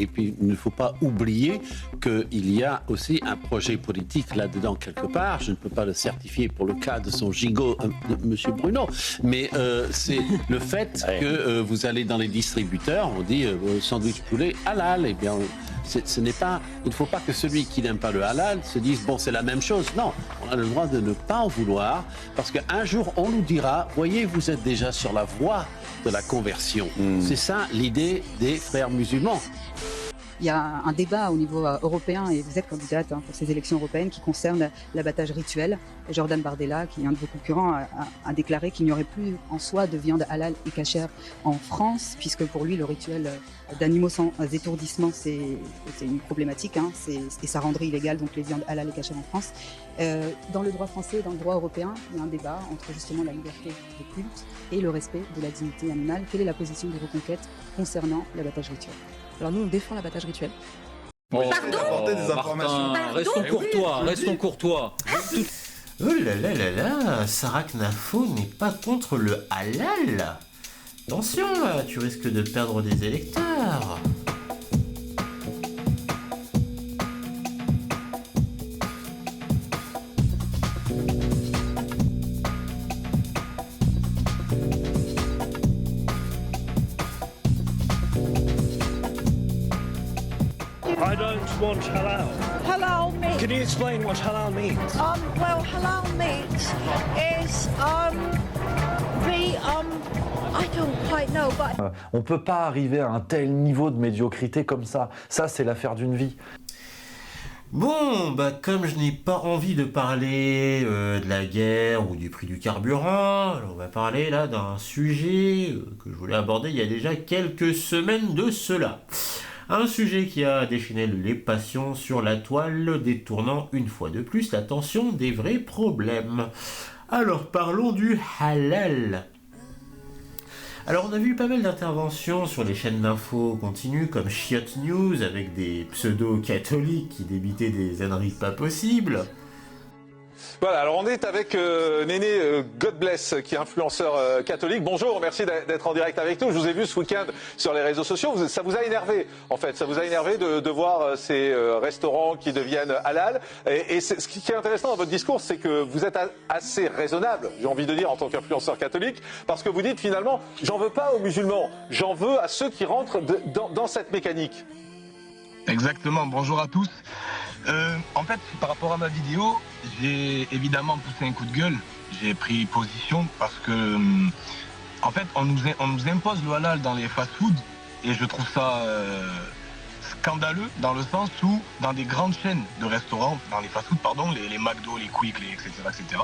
Et puis, il ne faut pas oublier qu'il y a aussi un projet politique là-dedans quelque part. Je ne peux pas le certifier pour le cas de son gigot, de M. Bruno, mais c'est le fait que vous allez dans les distributeurs, on dit sandwich poulet halal. Eh bien, ce n'est pas, il ne faut pas que celui qui n'aime pas le halal se dise bon, c'est la même chose. Non, on a le droit de ne pas en vouloir parce qu'un jour on nous dira, voyez, vous êtes déjà sur la voie de la conversion. C'est ça l'idée des frères musulmans. Il y a un débat au niveau européen, et vous êtes candidate pour ces élections européennes, qui concerne l'abattage rituel. Jordan Bardella, qui est un de vos concurrents, a déclaré qu'il n'y aurait plus en soi de viande halal et cachère en France, puisque pour lui, le rituel d'animaux sans étourdissement, c'est une problématique, et ça rendrait illégal donc les viandes halal et cachère en France. Dans le droit français et dans le droit européen, il y a un débat entre justement la liberté de culte et le respect de la dignité animale. Quelle est la position de Reconquête concernant l'abattage rituel ? Alors nous, on défend l'abattage rituel. Pardon, des informations. Restons courtois. Oh là là là là, Sarah Knafo n'est pas contre le halal. Attention là, tu risques de perdre des électeurs. I don't want halal. Halal meat. Can you explain what halal means? Well, halal meat is I don't quite know, but On peut pas arriver à un tel niveau de médiocrité comme ça. Ça, c'est l'affaire d'une vie. Bon, bah comme je n'ai pas envie de parler de la guerre ou du prix du carburant, alors on va parler là d'un sujet que je voulais aborder il y a déjà quelques semaines de cela. Un sujet qui a déchaîné les passions sur la toile, détournant une fois de plus l'attention des vrais problèmes. Alors parlons du halal. Alors on a vu pas mal d'interventions sur les chaînes d'infos continues comme Chiot News avec des pseudo-catholiques qui débitaient des âneries pas possibles. Voilà, alors on est avec Néné God Bless, qui est influenceur catholique. Bonjour, merci d'être en direct avec nous. Je vous ai vu ce week-end sur les réseaux sociaux. Ça vous a énervé, en fait. Ça vous a énervé de voir ces restaurants qui deviennent halal. Et ce qui est intéressant dans votre discours, c'est que vous êtes assez raisonnable, j'ai envie de dire, en tant qu'influenceur catholique, parce que vous dites finalement, j'en veux pas aux musulmans, j'en veux à ceux qui rentrent dans cette mécanique. Exactement, bonjour à tous. En fait, par rapport à ma vidéo, j'ai évidemment poussé un coup de gueule. J'ai pris position parce que, en fait, on nous impose le halal dans les fast-foods et je trouve ça scandaleux dans le sens où, dans des grandes chaînes de restaurants, dans les fast-foods, pardon, les McDo, les Quick, etc., etc.,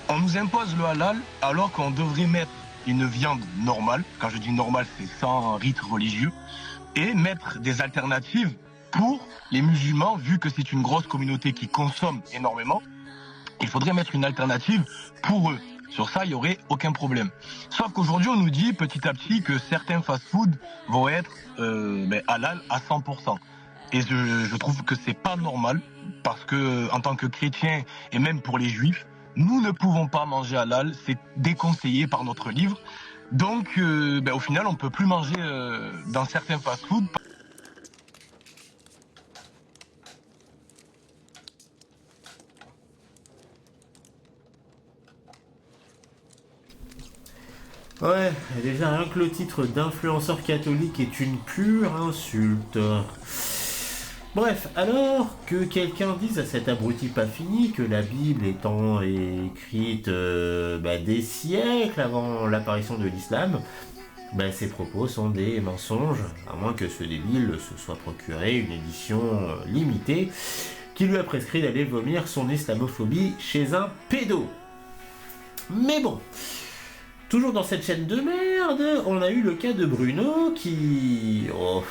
on nous impose le halal alors qu'on devrait mettre une viande normale. Quand je dis normale, c'est sans rite religieux, et mettre des alternatives pour les musulmans, vu que c'est une grosse communauté qui consomme énormément. Il faudrait mettre une alternative pour eux. Sur ça, il n'y aurait aucun problème. Sauf qu'aujourd'hui, on nous dit petit à petit que certains fast-foods vont être halal à 100%. Et je trouve que c'est pas normal, parce que en tant que chrétien, et même pour les juifs, nous ne pouvons pas manger halal, c'est déconseillé par notre livre. Donc, au final, on ne peut plus manger dans certains fast-foods. Ouais, déjà rien que le titre d'influenceur catholique est une pure insulte. Bref, alors que quelqu'un dise à cet abruti pas fini que la Bible étant écrite des siècles avant l'apparition de l'islam, ses propos sont des mensonges, à moins que ce débile se soit procuré une édition limitée qui lui a prescrit d'aller vomir son islamophobie chez un pédo. Mais bon, toujours dans cette chaîne de merde, on a eu le cas de Bruno qui... Oh,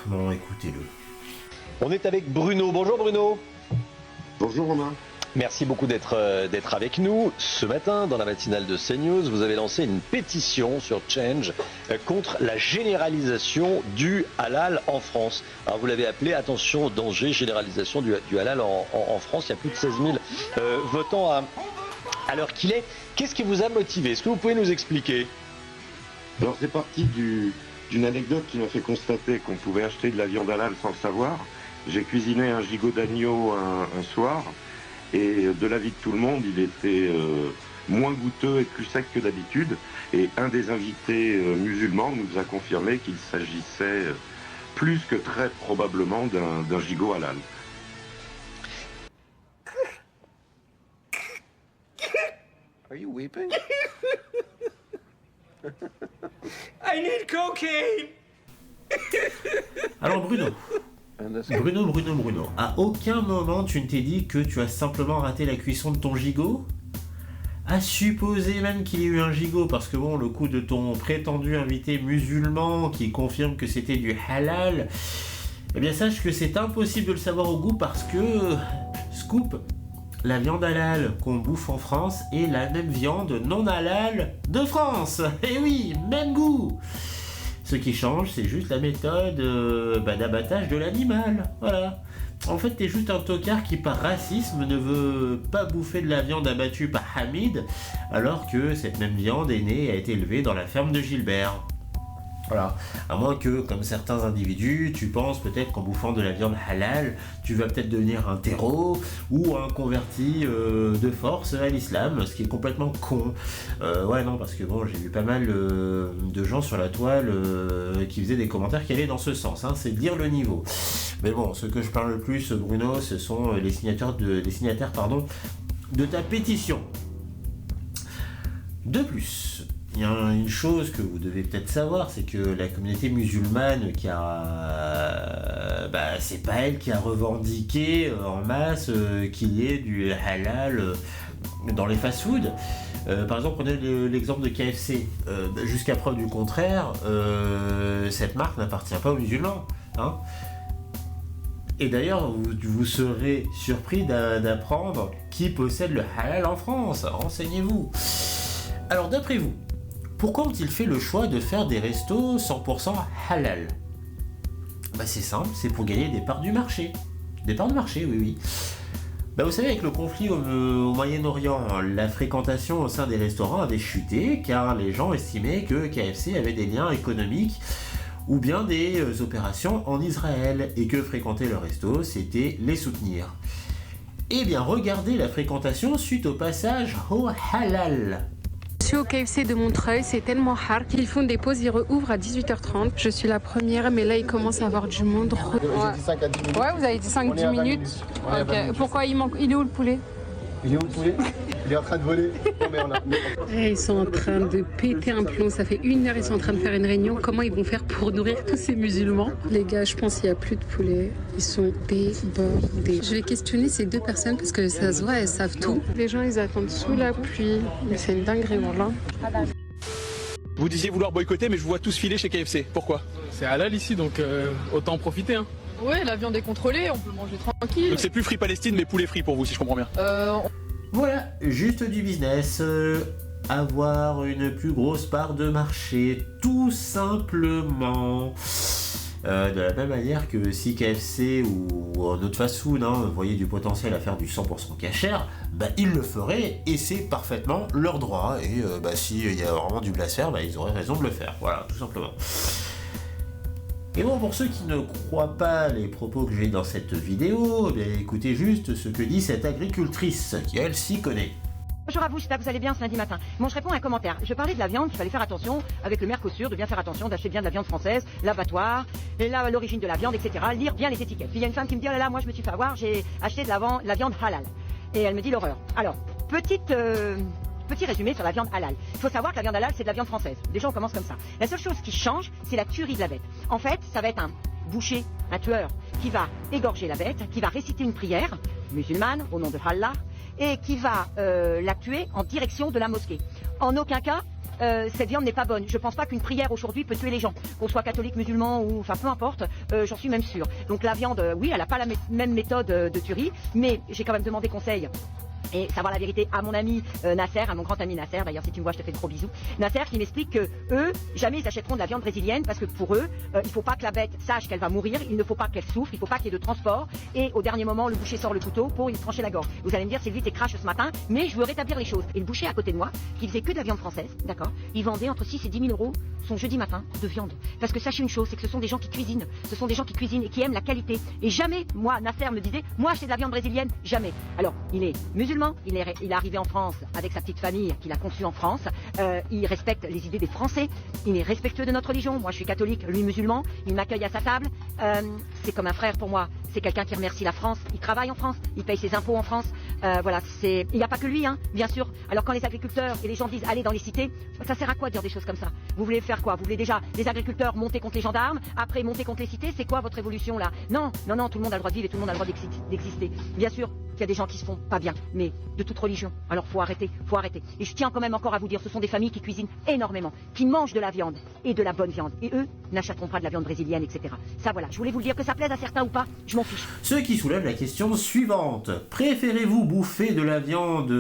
non, écoutez-le. On est avec Bruno. Bonjour Bruno. Bonjour Romain. Merci beaucoup d'être avec nous. Ce matin, dans la matinale de CNews, vous avez lancé une pétition sur Change contre la généralisation du halal en France. Alors vous l'avez appelé « Attention au danger, généralisation du halal en France ». Il y a plus de 16 000 votants à l'heure qu'il est. Qu'est-ce qui vous a motivé? Est-ce que vous pouvez nous expliquer? Alors c'est parti d'une anecdote qui m'a fait constater qu'on pouvait acheter de la viande halal sans le savoir. J'ai cuisiné un gigot d'agneau un soir, et de l'avis de tout le monde, il était moins goûteux et plus sec que d'habitude. Et un des invités musulmans nous a confirmé qu'il s'agissait plus que très probablement d'un gigot halal. Are you weeping? I need cocaine! Alors Bruno, à aucun moment tu ne t'es dit que tu as simplement raté la cuisson de ton gigot? À supposer même qu'il y ait eu un gigot, parce que bon, le coup de ton prétendu invité musulman qui confirme que c'était du halal, eh bien sache que c'est impossible de le savoir au goût parce que, scoop, la viande halal qu'on bouffe en France est la même viande non halal de France. Eh oui, même goût. Ce qui change, c'est juste la méthode d'abattage de l'animal. Voilà. En fait, t'es juste un tocard qui, par racisme, ne veut pas bouffer de la viande abattue par Hamid, alors que cette même viande est née et a été élevée dans la ferme de Gilbert. Voilà. À moins que, comme certains individus, tu penses peut-être qu'en bouffant de la viande halal, tu vas peut-être devenir un terreau ou un converti de force à l'islam, ce qui est complètement con. Ouais, non, parce que bon, j'ai vu pas mal de gens sur la toile qui faisaient des commentaires qui allaient dans ce sens, hein, c'est dire le niveau. Mais bon, ce que je parle le plus, Bruno, ce sont les signataires de ta pétition. De plus, il y a une chose que vous devez peut-être savoir, c'est que la communauté musulmane c'est pas elle qui a revendiqué en masse qu'il y ait du halal dans les fast-foods. Par exemple, prenez l'exemple de KFC. Jusqu'à preuve du contraire, cette marque n'appartient pas aux musulmans. Hein. Et d'ailleurs, vous serez surpris d'apprendre qui possède le halal en France. Renseignez-vous. Alors, d'après vous, pourquoi ont-ils fait le choix de faire des restos 100% halal? C'est simple, c'est pour gagner des parts du marché. Des parts de marché, oui. Vous savez, avec le conflit au Moyen-Orient, la fréquentation au sein des restaurants avait chuté car les gens estimaient que KFC avait des liens économiques ou bien des opérations en Israël et que fréquenter le resto, c'était les soutenir. Eh bien, regardez la fréquentation suite au passage au halal. Je suis au KFC de Montreuil, c'est tellement hard qu'ils font des pauses, ils rouvrent à 18h30. Je suis la première, mais là il commence à avoir du monde. J'ai dit 5 à 10 minutes. Ouais, vous avez dit 5-10 minutes. Okay. Pourquoi il manque? Il est où le poulet? Il est où le poulet? Il est en train de voler. Non, mais Ils sont en train de péter un plomb, ça fait 1 heure, ils sont en train de faire une réunion. Comment ils vont faire pour nourrir tous ces musulmans? Les gars, je pense qu'il n'y a plus de poulet. Ils sont débordés. Je vais questionner ces 2 personnes parce que ça se voit, elles savent tout. Les gens, ils attendent sous la pluie. C'est une dinguerie, voilà. Vous disiez vouloir boycotter, mais je vous vois tous filer chez KFC. Pourquoi? C'est halal ici, donc autant en profiter. Hein. Ouais, la viande est contrôlée, on peut manger tranquille. Donc c'est plus Free Palestine, mais poulet frit pour vous, si je comprends bien. Voilà, juste du business. Avoir une plus grosse part de marché, tout simplement. De la même manière que si KFC ou un autre fast-food voyaient du potentiel à faire du 100% cachère, ils le feraient et c'est parfaitement leur droit. Et s'il y a vraiment du blasphème, ils auraient raison de le faire. Voilà, tout simplement. Et bon, pour ceux qui ne croient pas les propos que j'ai dans cette vidéo, écoutez juste ce que dit cette agricultrice, qui elle s'y connaît. Bonjour à vous, j'espère que vous allez bien ce lundi matin. Bon, je réponds à un commentaire. Je parlais de la viande, qu'il fallait faire attention avec le Mercosur, de bien faire attention, d'acheter bien de la viande française, l'abattoir, et là, l'origine de la viande, etc. Lire bien les étiquettes. Puis il y a une femme qui me dit, oh là là, moi je me suis fait avoir, j'ai acheté de la viande halal. Et elle me dit l'horreur. Alors, petit résumé sur la viande halal. Il faut savoir que la viande halal, c'est de la viande française. Déjà, on commence comme ça. La seule chose qui change, c'est la tuerie de la bête. En fait, ça va être un boucher, un tueur, qui va égorger la bête, qui va réciter une prière musulmane au nom de Allah, et qui va la tuer en direction de la mosquée. En aucun cas, cette viande n'est pas bonne. Je ne pense pas qu'une prière aujourd'hui peut tuer les gens, qu'on soit catholique, musulman ou enfin peu importe, j'en suis même sûre. Donc la viande, oui, elle n'a pas la même méthode de tuerie, mais j'ai quand même demandé conseil et savoir la vérité à mon ami Nasser, à mon grand ami Nasser, d'ailleurs si tu me vois je te fais de gros bisous, Nasser qui m'explique que eux, jamais ils achèteront de la viande brésilienne parce que pour eux, il faut pas que la bête sache qu'elle va mourir, il ne faut pas qu'elle souffre, il faut pas qu'il y ait de transport et au dernier moment le boucher sort le couteau pour lui trancher la gorge. Vous allez me dire Sylvie t'es crache ce matin, mais je veux rétablir les choses. Et le boucher à côté de moi, qui faisait que de la viande française, d'accord, il vendait entre 6 et 10 000 euros son jeudi matin de viande. Parce que sachez une chose, c'est que ce sont des gens qui cuisinent, et qui aiment la qualité. Et jamais, moi, Nasser me disait, moi acheter de la viande brésilienne, jamais. Alors, il est musulman, il est arrivé en France avec sa petite famille qu'il a conçue en France, il respecte les idées des Français, il est respectueux de notre religion, moi je suis catholique, lui musulman, il m'accueille à sa table, c'est comme un frère pour moi, c'est quelqu'un qui remercie la France, il travaille en France, il paye ses impôts en France, voilà, il n'y a pas que lui, hein, bien sûr. Alors quand les agriculteurs et les gens disent allez dans les cités, ça sert à quoi de dire des choses comme ça? Vous voulez faire quoi? Vous voulez déjà les agriculteurs monter contre les gendarmes, après monter contre les cités? C'est quoi votre évolution là? Non, tout le monde a le droit de vivre et tout le monde a le droit d'exister. Bien sûr qu'il y a des gens qui se font pas bien, mais de toute religion. Alors faut arrêter. Et je tiens quand même encore à vous dire, ce sont des familles qui cuisinent énormément, qui mangent de la viande et de la bonne viande. Et eux n'achèteront pas de la viande brésilienne, etc. Ça voilà, je voulais vous le dire, que ça plaise à certains ou pas, je m'en fiche. Ce qui soulève la question suivante. Préférez-vous bouffer de la viande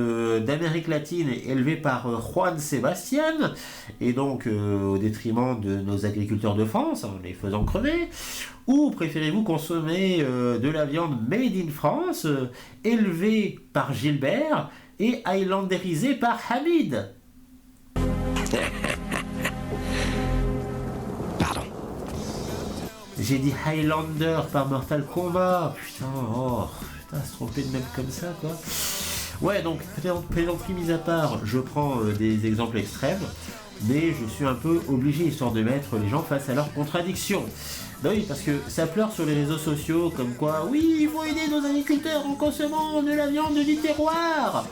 d'Amérique latine élevée par Juan Sebastian, et donc au détriment de nos agriculteurs de France, en les faisant crever, ou préférez-vous consommer de la viande made in France, élevée par Gilbert et highlanderisée par Hamid? Pardon. J'ai dit Highlander par Mortal Kombat. Putain, se tromper de même comme ça, quoi. Ouais, donc, plaisanterie mise à part, je prends des exemples extrêmes, mais je suis un peu obligé, histoire de mettre les gens face à leurs contradictions. Ben oui, parce que ça pleure sur les réseaux sociaux, comme quoi, oui, il faut aider nos agriculteurs en consommant de la viande du terroir.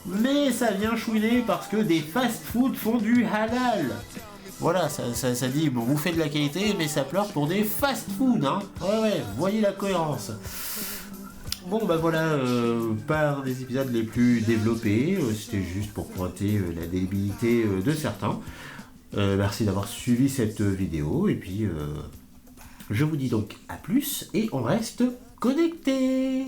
Mais ça vient chouiner parce que des fast-food font du halal. Voilà, ça dit, bon, vous faites de la qualité, mais ça pleure pour des fast-food, hein. Ouais, voyez la cohérence. Bon, bah voilà, pas un des épisodes les plus développés, c'était juste pour pointer la débilité de certains. Merci d'avoir suivi cette vidéo, et puis je vous dis donc à plus, et on reste connectés.